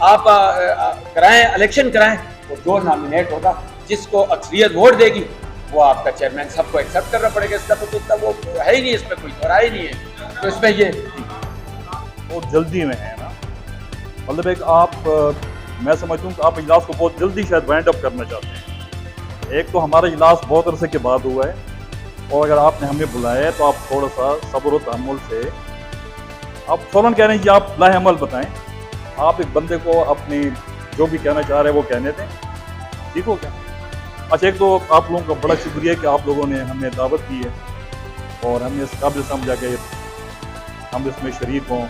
آپ کرائیں, الیکشن کرائیں, تو جو نامینیٹ ہوگا, جس کو اکثریت ووٹ دے گی, وہ آپ کا چیئرمین. سب کو ایکسیپٹ کرنا پڑے گا. اس کا تو اتنا وہ ہے ہی نہیں, اس پہ کوئی دورہ ہی نہیں ہے. تو اس میں یہ بہت جلدی میں ہے نا, مطلب ایک آپ میں سمجھتا ہوں کہ آپ اجلاس کو بہت جلدی شاید وائنڈ اپ کرنا چاہتے ہیں. ایک تو ہمارا اجلاس بہت عرصے کے بعد ہوا ہے, اور اگر آپ نے ہمیں بلایا ہے تو آپ تھوڑا سا صبر و تحمل سے, آپ فوراً کہہ رہے ہیں کہ آپ لاہ عمل بتائیں. آپ ایک بندے کو اپنی جو بھی کہنا چاہ رہے ہیں وہ کہنے دیں, ٹھیک ہو کیا. اچھا, ایک تو آپ لوگوں کا بڑا شکریہ کہ آپ لوگوں نے ہمیں دعوت دی ہے اور ہم نے اس قابل سمجھا کہ ہم اس میں شریک ہوں.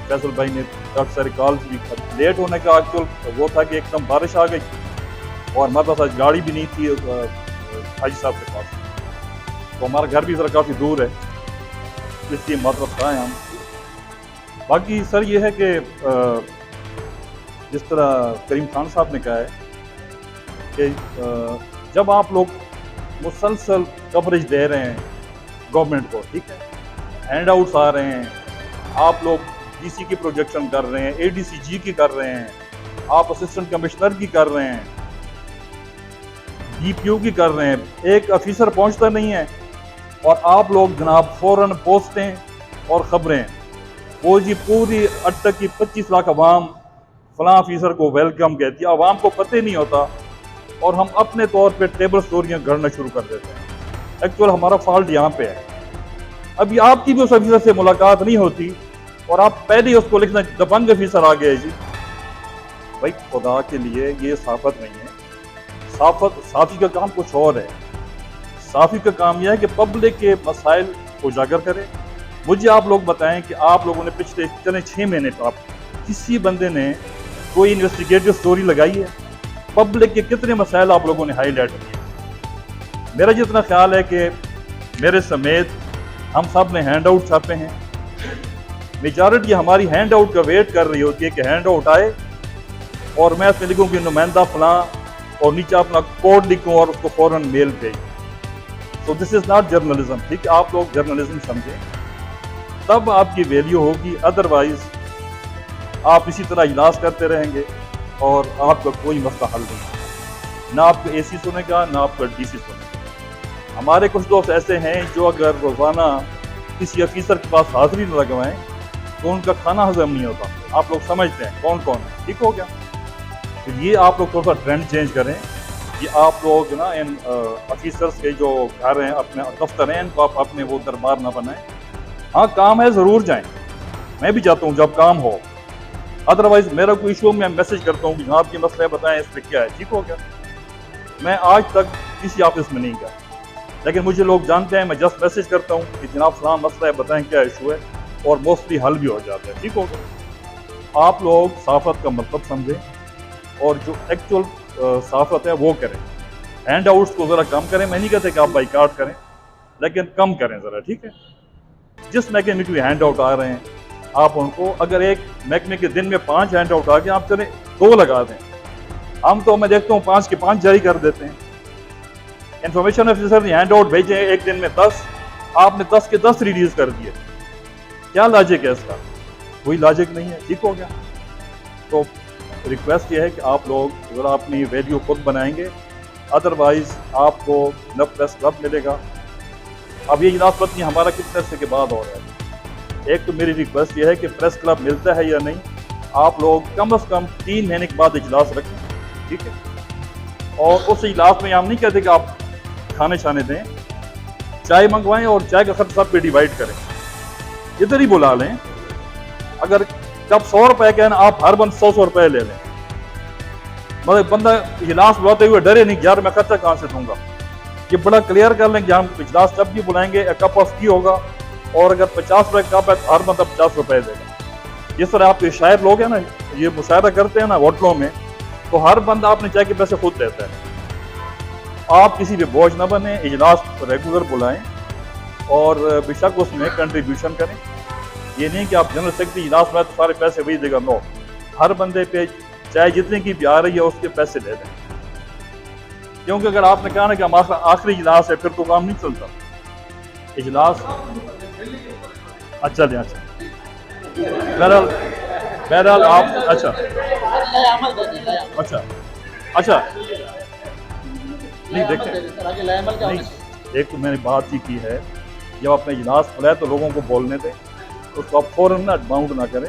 فیصل بھائی نے کافی سارے کالز بھی, لیٹ ہونے کا ایکچوئل وہ تھا کہ ایک دم بارش آ گئی اور ہمارے پاس آج گاڑی بھی نہیں تھی حاجی صاحب کے پاس, تو ہمارا گھر بھی ذرا کافی دور ہے, اس لیے معذرت خواہ ہیں ہم. باقی سر یہ ہے کہ جس طرح کریم خان صاحب نے کہا ہے کہ جب آپ لوگ مسلسل کوریج دے رہے ہیں گورنمنٹ کو, ٹھیک ہے, ہینڈ آؤٹس آ رہے ہیں, آپ لوگ ڈی سی کی پروجیکشن کر رہے ہیں, اے ڈی سی جی کی کر رہے ہیں, آپ اسسٹنٹ کمشنر کی کر رہے ہیں, ڈی پی او کی کر رہے ہیں, ایک افیسر پہنچتا نہیں ہے, اور آپ لوگ جناب فوراً پوسٹیں اور خبریں, وہ جی پوری اٹک کی 25 لاکھ عوام فلاں افیسر کو ویلکم کہتی ہے. عوام کو پتہ نہیں ہوتا اور ہم اپنے طور پہ ٹیبل سٹوریاں گھڑنا شروع کر دیتے ہیں. ایکچوئل ہمارا فالٹ یہاں پہ ہے. ابھی آپ کی بھی اس افیسر سے ملاقات نہیں ہوتی اور آپ پہلے ہی اس کو لکھنا دبنگ افیسر آ گئے. جی بھائی خدا کے لیے یہ صحافت نہیں ہے. صحافی کا کام کچھ اور ہے. صحافی کا کام یہ ہے کہ پبلک کے مسائل کو اجاگر کرے. مجھے آپ لوگ بتائیں کہ آپ لوگوں نے پچھلے 6 مہینے پر کسی بندے نے کوئی انویسٹیگیٹو سٹوری لگائی ہے؟ پبلک کے کتنے مسائل آپ لوگوں نے ہائی لائٹ کیے؟ میرا جتنا خیال ہے کہ میرے سمیت ہم سب نے ہینڈ آؤٹ چھاپے ہیں. میجارٹی ہماری ہینڈ آؤٹ کا ویٹ کر رہی ہوتی ہے کہ ہینڈ آؤٹ آئے اور میں اس میں لکھوں کہ نمائندہ فلاں اور نیچے اپنا کوڈ لکھوں اور اس کو فوراً میل بھیج. سو دس از ناٹ جرنلزم. ٹھیک ہے, آپ لوگ جرنلزم سمجھیں تب آپ کی ویلیو ہوگی, ادروائز آپ اسی طرح اجلاس کرتے رہیں گے اور آپ کا کوئی مسئلہ حل نہیں. نہ آپ کو اے سی سنے گا, نہ آپ کا ڈی سی سنے گا. ہمارے کچھ دوست ایسے ہیں جو اگر روزانہ کسی افیسر کے پاس حاضری نہ لگوائیں تو ان کا کھانا ہضم نہیں ہوتا. آپ لوگ سمجھتے ہیں کون کون ہے. ٹھیک ہو گیا. تو یہ آپ لوگ تھوڑا سا ٹرینڈ چینج کریں. یہ آپ لوگ نا ان افیسرس کے جو گھر ہیں, اپنے دفتر ہیں, ان کو آپ اپنے وہ دربار نہ بنائیں. ہاں کام ہے ضرور جائیں, میں بھی جاتا ہوں جب کام ہو. ادروائز میرا کوئی ایشو میں میسج کرتا ہوں کہ جناب کی مسئلہ بتائیں اس پہ کیا ہے. ٹھیک ہو گیا. میں آج تک کسی آفس میں نہیں گیا, لیکن مجھے لوگ جانتے ہیں, میں جسٹ میسج کرتا ہوں کہ جناب فلاں مسئلہ ہے بتائیں کیا ایشو ہے, اور موسٹلی حل بھی ہو جاتا ہے. ٹھیک ہو گیا. آپ لوگ صحافت کا مطلب سمجھیں اور جو ایکچوئل صحافت ہے وہ کریں. ہینڈ آؤٹس کو ذرا کم کریں. میں نہیں کہتے کہ آپ بائیکاٹ کریں, لیکن کم کریں ذرا. ٹھیک ہے. جس محکمے کے ہینڈ آؤٹ آ رہے ہیں آپ ان کو, اگر ایک محکمے کے دن میں 5 ہینڈ آؤٹ آ گئے, آپ چلیں 2 لگا دیں. ہم تو میں دیکھتا ہوں 5 کے 5 جاری کر دیتے ہیں. انفارمیشن آفیسر نے ہینڈ آؤٹ بھیجے ایک دن میں 10, آپ نے 10 کے 10 ریلیز کر دیے. کیا لاجک ہے اس کا؟ کوئی لاجک نہیں ہے. ٹھیک ہو گیا. تو ریکویسٹ یہ ہے کہ آپ لوگ ذرا اپنی ویلیو خود بنائیں گے, ادروائز آپ کو نہ پریس کلب ملے گا. اب یہ اجلاس پتہ نہیں ہمارا کتنے عرصے کے بعد ہو رہا ہے. ایک تو میری ریکویسٹ یہ ہے کہ پریس کلب ملتا ہے یا نہیں, آپ لوگ کم از کم 3 مہینے کے بعد اجلاس رکھیں. ٹھیک ہے. اور اس اجلاس میں ہم نہیں کہتے کہ آپ کھانے چھانے دیں, چائے منگوائیں اور چائے کا خرچ سب پہ ڈیوائڈ کریں. ادھر ہی بلا لیں. اگر جب 100 روپے کہنا آپ ہر بند 100 روپے لے لیں. مطلب بندہ اجلاس بلاتے ہوئے ڈرے نہیں کہ یار میں خرچہ کہاں سے دوں گا. یہ بڑا کلیئر کر لیں کہ ہم اجلاس جب بھی بلائیں گے ایک کپ آف ٹی ہوگا, اور اگر 50 روپے کپ ہے تو ہر بندہ 50 روپے دے گا. جس طرح آپ کے شاعر لوگ ہیں نا, یہ مشاعرہ کرتے ہیں نا ہوٹلوں میں, تو ہر بندہ اپنے چائے کے پیسے خود دیتا ہے. آپ کسی پہ بوجھ نہ بنیں, اجلاس ریگولر بلائیں اور بے شک اس میں کنٹریبیوشن کریں. یہ نہیں کہ آپ جنرل سیکرٹری اجلاس میں تو سارے پیسے وہی دے گا. نو, ہر بندے پہ چاہے جتنے کی بھی آ رہی ہے اس کے پیسے دے دیں. کیونکہ اگر آپ نے کہا نا کہ ہمارا آخری اجلاس ہے پھر تو کام نہیں چلتا. اجلاس اچھا لیں. اچھا بہرحال آپ اچھا اچھا اچھا نہیں دیکھیں نہیں، ایک تو میں نے بات یہ کی ہے، جب آپ نے اجلاس بلایا تو لوگوں کو بولنے دیں، اس کو آپ فوراً نہ باؤنڈ نہ کریں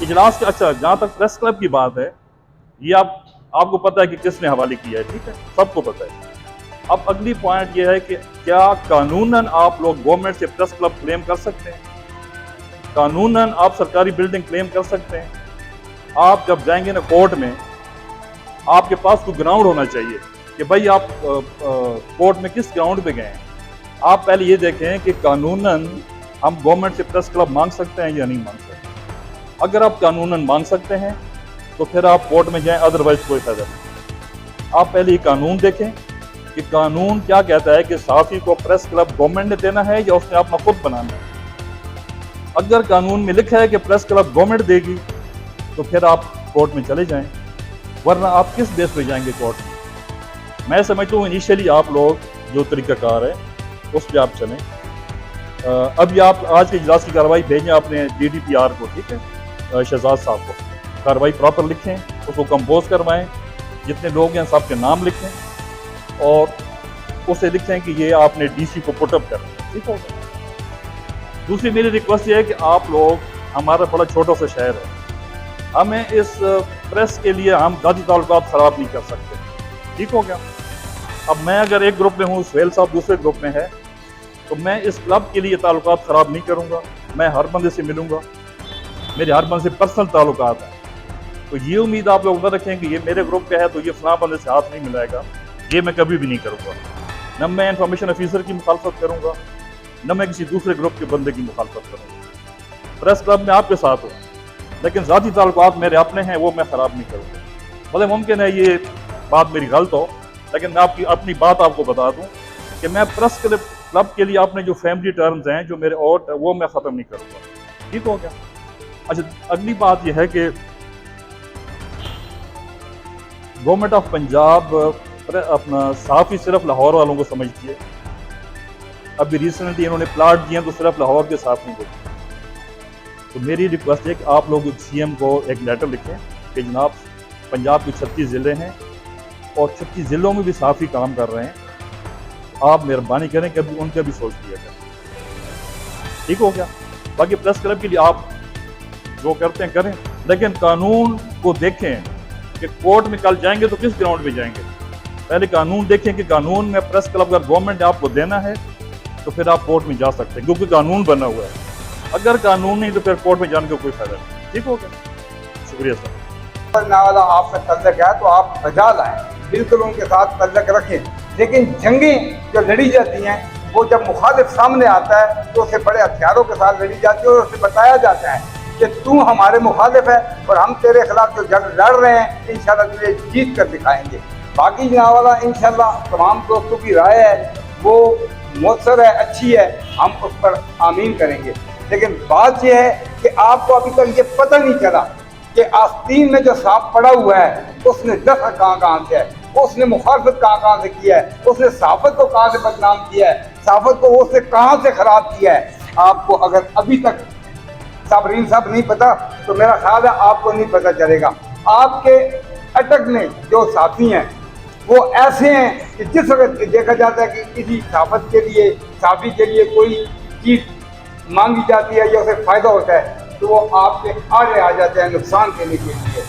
اجلاس کے۔ اچھا جہاں تک پریس کلب کی بات ہے، یہ آپ کو پتہ ہے کہ کس نے حوالے کیا ہے، ٹھیک ہے، سب کو پتہ ہے۔ اب اگلی پوائنٹ یہ ہے کہ کیا قانوناً آپ لوگ گورنمنٹ سے پریس کلب کلیم کر سکتے ہیں؟ قانوناً آپ سرکاری بلڈنگ کلیم کر سکتے ہیں؟ آپ جب جائیں گے نا کورٹ میں، آپ کے پاس کوئی گراؤنڈ ہونا چاہیے کہ بھائی آپ کورٹ میں کس گراؤنڈ پہ گئے ہیں۔ آپ پہلے یہ دیکھیں کہ قانوناً ہم گورنمنٹ سے پریس کلب مانگ سکتے ہیں یا نہیں مانگ سکتے۔ اگر آپ قانوناً مانگ سکتے ہیں تو پھر آپ کورٹ میں جائیں، ادروائز کوئی فائدہ نہیں۔ آپ پہلے یہ قانون دیکھیں کہ قانون کیا کہتا ہے کہ صحافی کو پریس کلب گورنمنٹ نے دینا ہے یا اس نے اپنا خود بنانا ہے۔ اگر قانون میں لکھا ہے کہ پریس کلب گورنمنٹ دے گی تو پھر آپ کورٹ میں چلے جائیں، ورنہ آپ کس بیس پہ جائیں گے کورٹ میں؟ میں سمجھتا ہوں انیشیلی آپ لوگ جو طریقہ کار ہے اس پہ آپ چلیں۔ اب یہ آپ آج کے اجلاس کی کارروائی بھیجیں اپنے DDPR کو، ٹھیک ہے، شہزاد صاحب کو، کارروائی پراپر لکھیں، اس کو کمپوز کروائیں، جتنے لوگ ہیں سب کے نام لکھیں اور اسے لکھیں کہ یہ آپ نے DC کو پٹ اپ کرنا، ٹھیک ہوگا۔ دوسری میری ریکویسٹ یہ ہے کہ آپ لوگ، ہمارا بڑا چھوٹا سا شہر ہے، ہمیں اس پریس کے لیے ہم ذاتی تعلقات خراب نہیں کر سکتے، ٹھیک ہو گیا۔ اب میں اگر ایک گروپ میں ہوں، سہیل صاحب دوسرے گروپ میں ہے، تو میں اس کلب کے لیے تعلقات خراب نہیں کروں گا، میں ہر بندے سے ملوں گا، میرے ہر بندے سے پرسنل تعلقات ہیں۔ تو یہ امید آپ لوگ نہ رکھیں کہ یہ میرے گروپ کا ہے تو یہ فلاں بندے سے ہاتھ نہیں ملائے گا، یہ میں کبھی بھی نہیں کروں گا۔ نہ میں انفارمیشن آفیسر کی مخالفت کروں گا، نہ میں کسی دوسرے گروپ کے بندے کی مخالفت کروں گا۔ پریس کلب میں آپ کے ساتھ ہوں، لیکن ذاتی تعلقات میرے اپنے ہیں، وہ میں خراب نہیں کروں گا۔ بھلے ممکن ہے یہ بات میری غلط ہو، لیکن میں اپنی بات آپ کو بتا دوں کہ میں پریس کلب کے لیے اپنے جو فیملی ٹرمز ہیں، جو میرے اوٹ وہ میں ختم نہیں کروں گا، ٹھیک ہو گیا۔ اچھا اگلی بات یہ ہے کہ گورنمنٹ آف پنجاب اپنا صحافی صرف لاہور والوں کو سمجھتی ہے۔ ابھی ریسنٹلی انہوں نے پلاٹ دیے تو صرف لاہور کے صحافی کو۔ تو میری ریکویسٹ ہے کہ آپ لوگ CM کو ایک لیٹر لکھیں کہ جناب پنجاب کی 36 ضلع ہیں اور 36 ضلعوں میں بھی صحافی کام کر رہے ہیں، آپ مہربانی کریں کہ ان کا بھی سوچ لیا کریں، ٹھیک ہو گیا۔ باقی پریس کلب کے لیے آپ جو کرتے ہیں کریں، لیکن قانون کو دیکھیں کہ کورٹ میں کل جائیں گے تو کس گراؤنڈ پہ جائیں گے۔ پہلے قانون دیکھیں کہ قانون میں پریس کلب اگر گورنمنٹ نے آپ کو دینا ہے تو پھر آپ کورٹ میں جا سکتے ہیں، کیونکہ قانون بنا ہوا ہے۔ اگر قانون نہیں تو پھر کورٹ میں جانے کا کوئی فائدہ نہیں، ٹھیک ہو گیا۔ شکریہ صاحب۔ والا آپ کا تعلق ہے تو آپ بجا لائیں، بالکل ان کے ساتھ تعلق رکھیں، لیکن جنگیں جو لڑی جاتی ہیں وہ جب مخالف سامنے آتا ہے تو اسے بڑے ہتھیاروں کے ساتھ لڑی جاتی ہے اور اسے بتایا جاتا ہے کہ تو ہمارے مخالف ہے اور ہم تیرے خلاف جو جنگ لڑ رہے ہیں انشاءاللہ تجھے جیت کر دکھائیں گے۔ باقی جناب والا انشاءاللہ تمام دوستوں کی رائے ہے وہ مؤثر ہے، اچھی ہے، ہم اس پر آمین کریں گے۔ لیکن بات یہ ہے کہ آپ کو ابھی تک یہ پتہ نہیں چلا کہ آستین میں جو سانپ پڑا ہوا ہے اس نے دفع کہاں سے ہے، اس نے مخالفت کہاں سے کیا ہے، اس نے صحافت کو کہاں سے بدنام کیا ہے، صحافت کو اس نے کہاں سے خراب کیا ہے۔ آپ کو اگر ابھی تک صابرین صاحب نہیں پتا تو میرا خیال ہے آپ کو نہیں پتہ چلے گا۔ آپ کے اٹک میں جو صحافی ہیں وہ ایسے ہیں کہ جس وقت دیکھا جاتا ہے کہ کسی صحافت کے لیے، صحافی کے لیے کوئی چیز مانگی جاتی ہے یا اسے فائدہ ہوتا ہے تو وہ آپ کے آڑے آ جاتے ہیں نقصان دینے کے لیے۔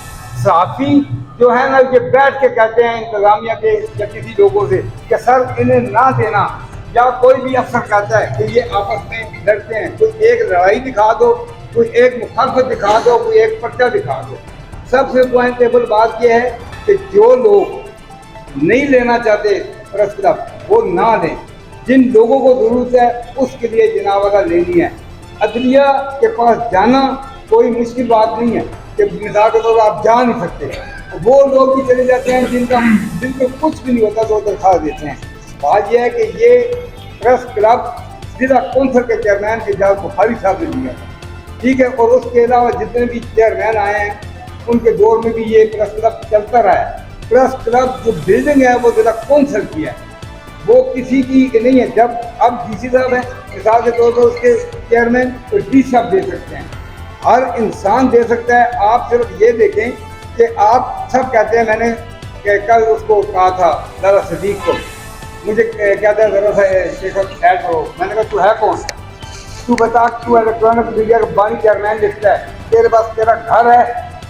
صحافی جو ہے نا یہ بیٹھ کے کہتے ہیں انتظامیہ کے یا کسی لوگوں سے کہ سر انہیں نہ دینا، یا کوئی بھی افسر کہتا ہے کہ یہ آپس میں لڑتے ہیں، کوئی ایک لڑائی دکھا دو، کوئی ایک مخالفت دکھا دو، کوئی ایک پرچہ دکھا دو۔ سب سے پوائنٹیبل بات یہ ہے کہ جو لوگ نہیں لینا چاہتے پریس کلب وہ نہ لیں، جن لوگوں کو ضرورت ہے اس کے لیے جناب والا لینی ہے۔ عدلیہ کے پاس جانا کوئی مشکل بات نہیں ہے کہ مثال کے طور پر آپ جا نہیں سکتے، وہ لوگ بھی چلے جاتے ہیں جن کو کچھ بھی نہیں ہوتا تو درخواست دیتے ہیں۔ بات یہ ہے کہ یہ پریس کلب ضلع کونسل کے چیئرمین کے جاز بخاری صاحب نے دیا ہے، ٹھیک ہے، اور اس کے علاوہ جتنے بھی چیئرمین آئے ہیں ان کے دور میں بھی یہ پریس کلب چلتا رہا ہے۔ پریس کلب جو بلڈنگ ہے وہ ضلع کونسل کی ہے، وہ کسی کی نہیں ہے۔ جب اب DC صاحب ہیں مثال کے طور پر اس کے چیئرمین تو DC صاحب دے سکتے ہیں، ہر انسان دے سکتا ہے۔ آپ صرف یہ دیکھیں کہ آپ سب کہتے ہیں، میں نے کہ کل اس کو کہا تھا ذرا صدیق کو، مجھے کہتا ہے ذرا سا شیخ خیر کرو، میں نے کہا تو ہے کون؟ تو بتا، تو الیکٹرانک میڈیا کا بانی چیئرمین لکھتا ہے، تیرے پاس تیرا گھر ہے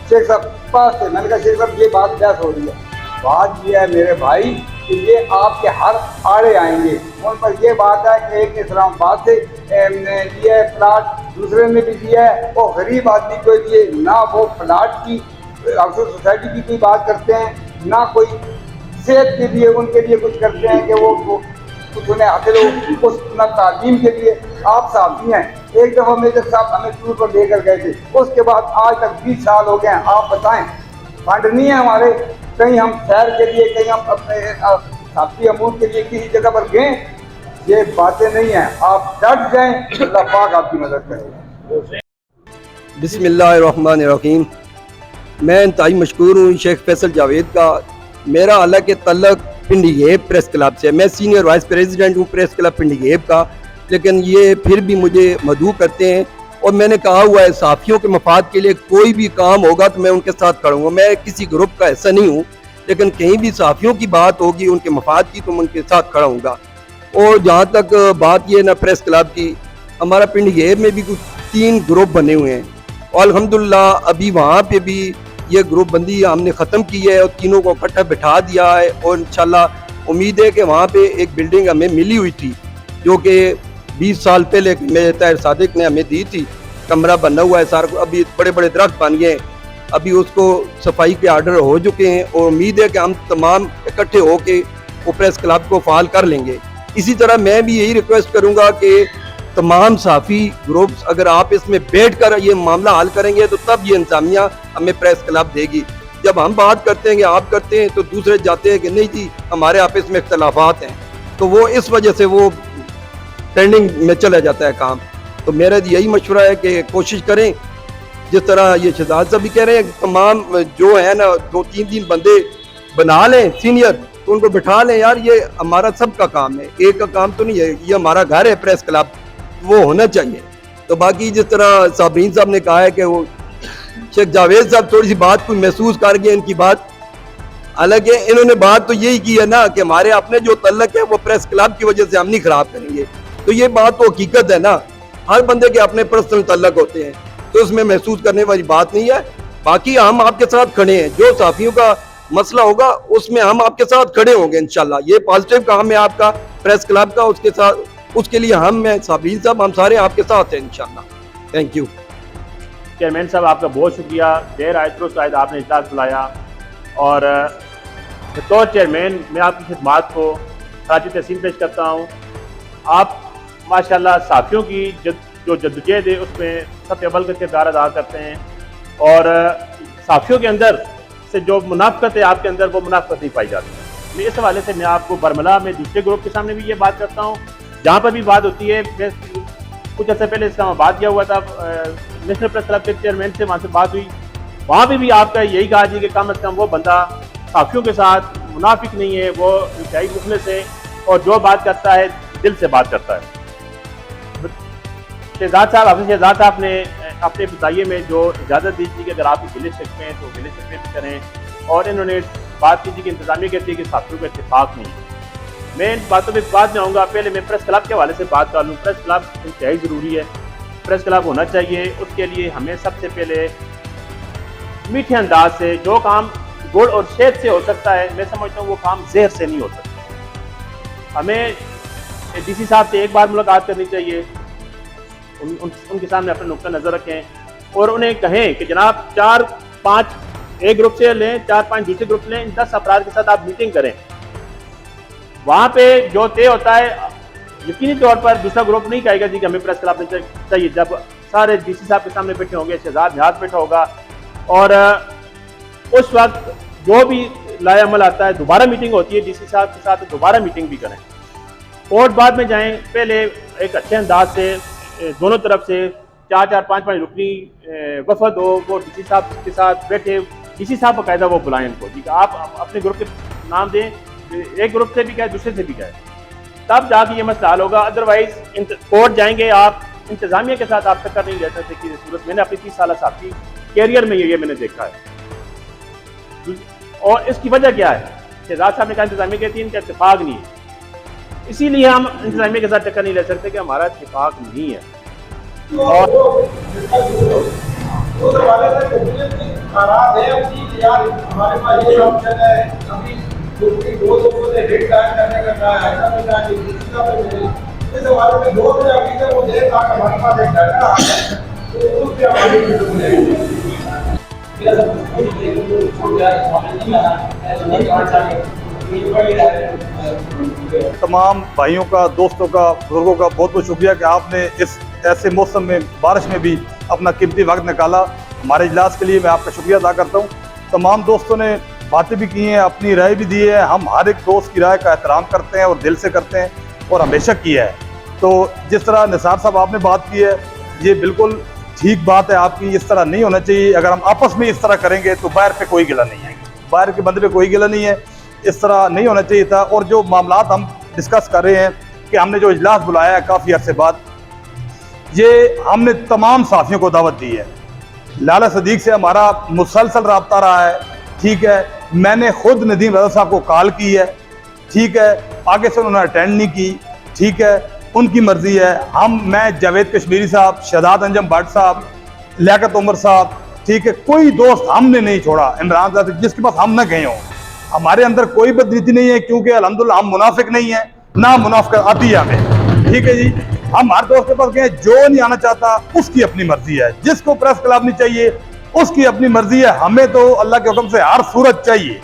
شیخ صاحب پاس سے؟ میں نے کہا شیخ صاحب یہ بات بحث ہو رہی ہے، بات یہ ہے میرے بھائی کہ یہ آپ کے ہر آڑے آئیں گے، ان پر یہ بات ہے کہ ایک نے اسلام آباد سے لیا ہے پلاٹ، دوسرے نے بھی دیا ہے، وہ غریب آدمی کو لیے نہ وہ پلاٹ کی افسر سوسائٹی کی کوئی بات کرتے ہیں، نہ کوئی صحت کے لیے ان کے لیے کچھ کرتے ہیں کہ وہ کچھ انہیں حاصل ہو، کچھ نہ تعلیم کے لیے۔ آپ صحافی ہیں، ایک دفعہ میجر صاحب ہمیں ٹور پر لے کر گئے تھے، اس کے بعد آج تک 20 سال ہو گئے ہیں، آپ بتائیں فنڈ نہیں ہے ہمارے، کہیں ہم سیر کے لیے، کہیں ہم اپنے صحافی امور کے لیے کسی جگہ پر گئے؟ یہ باتیں نہیں ہیں، آپ ڈٹ جائیں، اللہ پاک آپ کی مدد کرے۔ بسم اللہ الرحمن الرحیم۔ میں انتہائی مشکور ہوں شیخ فیصل جاوید کا۔ میرا حالانکہ تعلق پنڈی گیب پریس کلب سے، میں سینئر وائس پریزیڈنٹ ہوں پریس کلب پنڈی گیب کا، لیکن یہ پھر بھی مجھے مدعو کرتے ہیں، اور میں نے کہا ہوا ہے صحافیوں کے مفاد کے لیے کوئی بھی کام ہوگا تو میں ان کے ساتھ کھڑوں گا۔ میں کسی گروپ کا حصہ نہیں ہوں، لیکن کہیں بھی صحافیوں کی بات ہوگی ان کے مفاد کی تو میں ان کے ساتھ کھڑا ہوں گا۔ اور جہاں تک بات یہ نا پریس کلب کی، ہمارا پنڈی گیب میں بھی کچھ 3 گروپ بنے ہوئے ہیں، اور الحمدللہ ابھی وہاں پہ بھی یہ گروپ بندی ہم نے ختم کی ہے اور تینوں کو اکٹھا بٹھا دیا ہے، اور انشاءاللہ امید ہے کہ وہاں پہ ایک بلڈنگ ہمیں ملی ہوئی تھی جو کہ 20 سال پہلے میرے طاہر صادق نے ہمیں دی تھی، کمرہ بنا ہوا ہے سارا کو، ابھی بڑے بڑے درخت بن گئے ہیں، ابھی اس کو صفائی کے آرڈر ہو چکے ہیں، اور امید ہے کہ ہم تمام اکٹھے ہو کے وہ پریس کلب کو فعال کر لیں گے۔ اسی طرح میں بھی یہی ریکویسٹ کروں گا کہ تمام صحافی گروپس اگر آپ اس میں بیٹھ کر یہ معاملہ حل کریں گے تو تب یہ انتظامیہ ہمیں پریس کلب دے گی۔ جب ہم بات کرتے ہیں کہ آپ کرتے ہیں تو دوسرے جاتے ہیں کہ نہیں جی ہمارے آپس میں اختلافات ہیں، تو وہ اس وجہ سے وہ ٹریننگ میں چلا جاتا ہے کام۔ تو میرا یہی مشورہ ہے کہ کوشش کریں، جس طرح یہ شہزاد صاحب بھی کہہ رہے ہیں، تمام جو ہے نا 2-3 بندے بنا لیں سینئر، تو ان کو بٹھا لیں، یار یہ ہمارا سب کا کام ہے، ایک کا کام تو نہیں ہے، یہ ہمارا گھر ہے پریس کلب، وہ ہونا چاہیے۔ تو باقی جس طرح صابرین صاحب نے کہا ہے کہ وہ شیخ جاوید صاحب تھوڑی سی بات کوئی محسوس کر گئے ان کی بات، حالانکہ انہوں نے بات تو یہی کی ہے نا کہ ہمارے اپنے جو تعلق ہے وہ پریس کلب کی وجہ سے ہم نہیں خراب کریں گے، تو یہ بات تو حقیقت ہے نا، ہر بندے کے اپنے پرسنل تعلق ہوتے ہیں، تو اس میں محسوس کرنے والی بات نہیں ہے۔ باقی ہم آپ کے ساتھ کھڑے ہیں، جو صحافیوں کا مسئلہ ہوگا اس میں ہم آپ کے ساتھ کھڑے ہوں گے انشاءاللہ۔ یہ پازیٹیو کام ہے آپ کا پریس کلب کا، اس کے ساتھ اس کے لیے میں صابرین صاحب ہم سارے آپ کے ساتھ ہیں انشاءاللہ۔ تھینک یو چیئرمین صاحب، آپ کا بہت شکریہ، دیر آئے درست آئے آپ نے اجلاس بلایا، اور بطور چیئرمین میں آپ کی خدمات کو خراج تحسین پیش کرتا ہوں۔ آپ ماشاءاللہ صحافیوں کی جو جدوجہد ہے اس میں سب سے اول کا کردار ادا کرتے ہیں، اور صحافیوں کے اندر سے جو منافقت ہے آپ کے اندر وہ منافقت نہیں پائی جاتی ہے۔ میں اس حوالے سے میں آپ کو برملا میں دوسرے گروپ کے سامنے بھی یہ بات کرتا ہوں، جہاں پر بھی بات ہوتی ہے، میں کچھ عرصے پہلے اسلام آباد گیا ہوا تھا نیشنل پریس کلب کے چیئرمین سے، وہاں سے بات ہوئی، وہاں پہ بھی آپ کا یہی کہا جی کہ کم از کم وہ بندہ صحافیوں کے ساتھ منافق نہیں ہے، وہ انتہائی مخلص ہے اور جو بات کرتا ہے دل سے بات کرتا ہے۔ شہزاد صاحب، حافظ شہزاد صاحب نے اپنے ابتدائیے میں جو اجازت دی تھی کہ اگر آپ گلے شکوے ہیں تو گلے شکوے بھی کریں، اور انہوں نے بات کی تھی کہ انتظامیہ کہتی ہے کہ صحافیوں کا اتفاق نہیں ہے۔ میں ان باتوں پہ بعد میں آؤں گا، پہلے میں پریس کلب کے حوالے سے بات کر لوں۔ پریس کلب انتہائی ضروری ہے، پریس کلب ہونا چاہیے، اس کے لیے ہمیں سب سے پہلے میٹھے انداز سے جو کام گڑ اور شہد سے ہو سکتا ہے، میں سمجھتا ہوں وہ کام زہر سے نہیں ہو سکتا۔ ہمیں ڈی سی صاحب سے ایک بار ملاقات کرنی چاہیے، ان کے سامنے اپنا نقطہ نظر رکھیں اور انہیں کہیں کہ جناب 4-5 ایک گروپ سے لیں، 4-5 دوسرے گروپ لیں، 10 افراد کے ساتھ آپ میٹنگ کریں، وہاں پہ جو طے ہوتا ہے یقینی طور پر دوسرا گروپ نہیں کہے گا جی کہ ہمیں پریس کلب میں چاہیے۔ جب سارے ڈی سی صاحب کے سامنے بیٹھے ہوں گے، شہزاد نہاد بیٹھا ہوگا، اور اس وقت جو بھی لائے عمل آتا ہے دوبارہ میٹنگ ہوتی ہے ڈی سی صاحب کے ساتھ، دوبارہ میٹنگ بھی کریں اور بعد میں جائیں۔ پہلے ایک اچھے انداز سے دونوں طرف سے 4-5 رکنی وفد ہو، وہ ڈی سی صاحب کے ساتھ بیٹھے، ڈی سی صاحب باقاعدہ وہ بلائیں ان کو جی کہ آپ اپنے گروپ کے نام دیں، ایک گروپ سے بھی گئے دوسرے سے بھی گئے، تب جا کے یہ مسئلہ حل ہوگا۔ ادروائز کورٹ جائیں گے آپ، انتظامیہ کے ساتھ آپ ٹکر نہیں لے سکتے کسی صورت۔ میں نے اپنی 30 سالہ صحافی کیریئر میں یہ میں نے دیکھا ہے۔ اور اس کی وجہ کیا ہے؟ شہزاد صاحب نے کہا انتظامیہ کہتی ہے ان کا اتفاق نہیں ہے، اسی لیے ہم انتظامیہ کے ساتھ ٹکر نہیں لے سکتے کہ ہمارا اتفاق نہیں ہے۔ اور تمام بھائیوں کا، دوستوں کا، بزرگوں کا بہت بہت شکریہ کہ آپ نے اس ایسے موسم میں، بارش میں بھی اپنا قیمتی وقت نکالا ہمارے اجلاس کے لیے۔ میں آپ کا شکریہ ادا کرتا ہوں۔ تمام دوستوں نے باتیں بھی کی ہیں، اپنی رائے بھی دی ہے۔ ہم ہر ایک دوست کی رائے کا احترام کرتے ہیں اور دل سے کرتے ہیں اور ہمیشہ کیا ہے۔ تو جس طرح نثار صاحب آپ نے بات کی ہے، یہ بالکل ٹھیک بات ہے آپ کی، اس طرح نہیں ہونا چاہیے۔ اگر ہم آپس میں اس طرح کریں گے تو باہر پہ کوئی گلہ نہیں ہے، باہر کے بندے پہ کوئی گلہ نہیں ہے، اس طرح نہیں ہونا چاہیے تھا۔ اور جو معاملات ہم ڈسکس کر رہے ہیں کہ ہم نے جو اجلاس بلایا ہے کافی عرصے بعد، یہ ہم نے تمام صحافیوں کو دعوت دی ہے۔ لالا صدیق سے ہمارا مسلسل رابطہ رہا ہے، ٹھیک ہے۔ میں نے خود ندیم رضا صاحب کو کال کی ہے، ٹھیک ہے، آگے سے انہوں نے اٹینڈ نہیں کی، ٹھیک ہے، ان کی مرضی ہے۔ میں جاوید کشمیری صاحب، شہزاد انجم بٹ صاحب، لیاقت عمر صاحب، ٹھیک ہے، کوئی دوست ہم نے نہیں چھوڑا عمران صاحب جس کے پاس ہم نہ گئے ہوں۔ ہمارے اندر کوئی بدنیتی نہیں ہے، کیونکہ الحمدللہ ہم منافق نہیں ہیں، نہ منافقت آتی ہے ہمیں، ٹھیک ہے جی۔ ہم ہر دوست کے پاس گئے، جو نہیں آنا چاہتا اس کی اپنی مرضی ہے، جس کو پریس کلب نہیں چاہیے اس کی اپنی مرضی ہے، ہمیں تو اللہ کے حکم سے ہر صورت چاہیے۔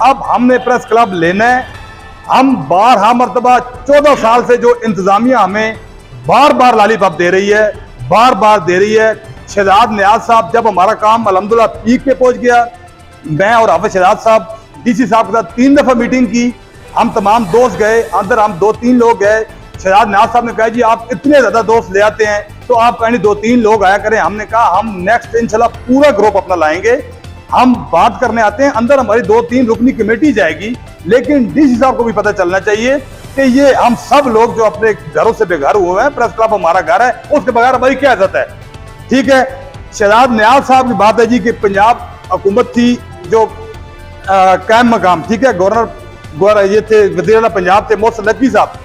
اب ہم نے پریس کلب لینا ہے۔ ہم بارہا مرتبہ 14 سال سے جو انتظامیہ ہمیں بار بار لالی پاپ دے رہی ہے، بار بار دے رہی ہے۔ شہزاد نیاز صاحب جب ہمارا کام الحمدللہ پیک پہ پہنچ گیا، میں اور حافظ شہزاد صاحب ڈی سی صاحب کے ساتھ 3 دفعہ میٹنگ کی، ہم تمام دوست گئے، اندر ہم 2-3 لوگ گئے۔ شہزاد نیاز صاحب نے کہا جی آپ اتنے زیادہ دوست لے آتے ہیں تو آپ کہیں 2-3 لوگ آیا کریں۔ ہم نے کہا ہم نیکسٹ انشاءاللہ پورا گروپ اپنا لائیں گے، ہم بات کرنے آتے ہیں۔ اندر ہماری 2-3 رکنی کمیٹی جائے گی، لیکن ڈی سی صاحب کو بھی پتہ چلنا چاہیے کہ یہ ہم سب لوگ جو اپنے گھروں سے بے گھر ہوئے ہیں، پریس کلب ہمارا گھر ہے، اس کے بغیر ہماری کیا عزت ہے، ٹھیک ہے۔ شہزاد نیاز صاحب کی بات ہے جی کہ پنجاب حکومت تھی جو قائم مقام، ٹھیک ہے، گورنر یہ تھے، وزیر اعلیٰ پنجاب تھے محسن نقوی صاحب،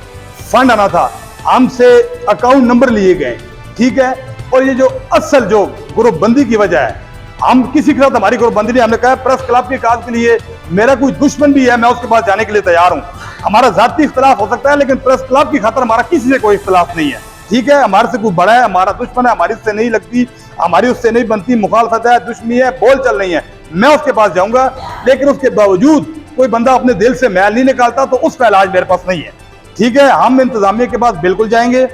فنڈ آنا تھا، ہم سے اکاؤنٹ نمبر لیے گئے، ٹھیک ہے۔ اور یہ جو اصل جو گروپ بندی کی وجہ ہے، ہم کسی کے ساتھ ہماری گروپ بندی نہیں، ہم نے کہا پریس کلب کے کام کے لیے میرا کوئی دشمن بھی ہے میں اس کے پاس جانے کے لیے تیار ہوں، ہمارا ذاتی اختلاف ہو سکتا ہے لیکن پریس کلب کی خاطر ہمارا کسی سے کوئی اختلاف نہیں ہے، ٹھیک ہے۔ ہمارے سے کوئی بڑا ہے، ہمارا دشمن ہے، ہماری اس سے نہیں لگتی، ہماری اس سے نہیں بنتی، مخالفت ہے، دشمنی ہے، بول چل نہیں ہے، میں اس کے پاس جاؤں گا، لیکن اس کے باوجود کوئی بندہ اپنے دل سے میل نہیں نکالتا تو اس کا علاج میرے پاس نہیں ہے، ٹھیک ہے۔ ہم انتظامیہ کے پاس بالکل جائیں گے۔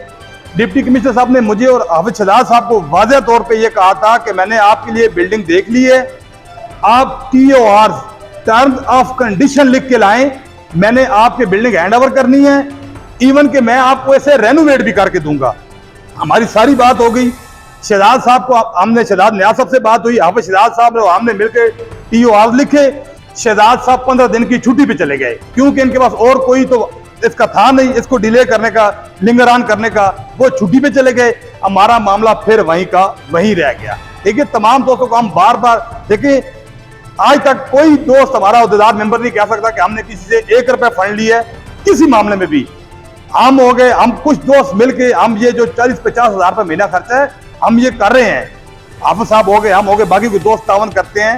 ڈپٹی کمشنر صاحب نے مجھے اور حافظ شہزاد صاحب کو واضح طور پہ یہ کہا تھا کہ میں نے آپ کے لیے بلڈنگ دیکھ لی ہے، آپ TORs ٹرمز آف کنڈیشن لکھ کے لائیں، میں نے آپ کے بلڈنگ ہینڈ اوور کرنی ہے، ایون کہ میں آپ کو ایسے رینوویٹ بھی کر کے دوں گا۔ ہماری ساری بات ہو گئی۔ شہزاد صاحب کو ہم نے، شہزاد نیاز صاحب سے بات ہوئی، حافظ شہزاد صاحب نے، ہم نے مل کے TORs لکھے۔ شہزاد صاحب 15 دن کی چھٹی پہ چلے گئے کیونکہ ان کے پاس اور کوئی تو اس کا تھا نہیں، اس کو ڈیلے کرنے کا، لنگران کرنے کا، وہ چھٹی پہ چلے گئے۔ ہمارا معاملہ پھر وہیں کا وہیں رہ گیا، ٹھیک ہے۔ تمام دوستوں کو ہم بار بار دیکھیں، آج تک کوئی دوست ہمارا عہدیدار ممبر نہیں کہہ سکتا کہ ہم نے کسی سے 1 روپے فنڈ لیا ہے کسی معاملے میں بھی۔ ہم ہو گئے، ہم کچھ دوست مل کے ہم یہ جو 40-50 ہزار روپے مہینہ خرچہ ہے ہم یہ کر رہے ہیں۔ حافظ صاحب ہو گئے، ہم ہو گئے، باقی کوئی دوست تعاون کرتے ہیں،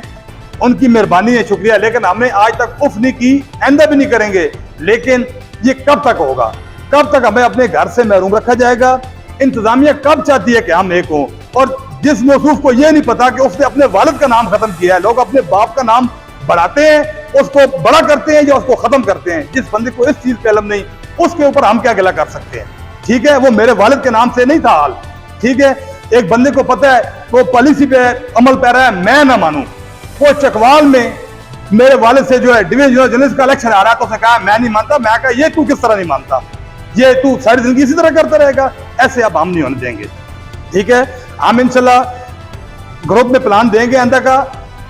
ان کی مہربانی ہے، شکریہ، لیکن ہم نے آج تک اف نہیں کی، آئندہ بھی نہیں کریں گے۔ لیکن یہ کب تک ہوگا؟ کب تک ہمیں اپنے گھر سے محروم رکھا جائے گا؟ انتظامیہ کب چاہتی ہے کہ ہم ایک ہوں؟ اور جس موصوف کو یہ نہیں پتا کہ اس نے اپنے والد کا نام ختم کیا ہے، لوگ اپنے باپ کا نام بڑھاتے ہیں، اس کو بڑا کرتے ہیں یا اس کو ختم کرتے ہیں۔ جس بندے کو اس چیز پہ علم نہیں، اس کے اوپر ہم کیا گلہ کر سکتے ہیں، ٹھیک ہے۔ وہ میرے والد کے نام سے نہیں تھا حال، ٹھیک ہے۔ ایک بندے کو پتہ ہے وہ پالیسی پہ عمل پہ رہا ہے، میں نہ مانوں۔ وہ چکوال میں میرے والد سے جو ہے ڈویژنل جرنلسٹ کا الیکشن آ رہا ہے تو اس نے کہا میں نہیں مانتا، میں کہا یہ تو کس طرح نہیں مانتا، یہ تو ساری زندگی اسی طرح کرتا رہے گا، ایسے اب ہم نہیں ہونے دیں گے، ٹھیک ہے۔ ہم انشاءاللہ گروپ میں پلان دیں گے آئندہ کا،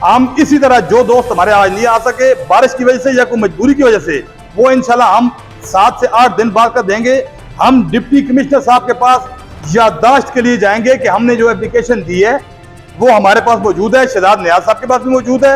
ہم اسی طرح جو دوست ہمارے آج نہیں آ سکے بارش کی وجہ سے یا کوئی مجبوری کی وجہ سے، وہ انشاءاللہ ہم 7 سے 8 دن بعد کا دیں گے۔ ہم ڈپٹی کمشنر صاحب کے پاس یادداشت کے لیے جائیں گے کہ ہم نے جو اپلیکیشن دی ہے وہ ہمارے پاس موجود ہے، شہزاد نیاز صاحب کے پاس بھی موجود ہے،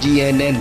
GNN।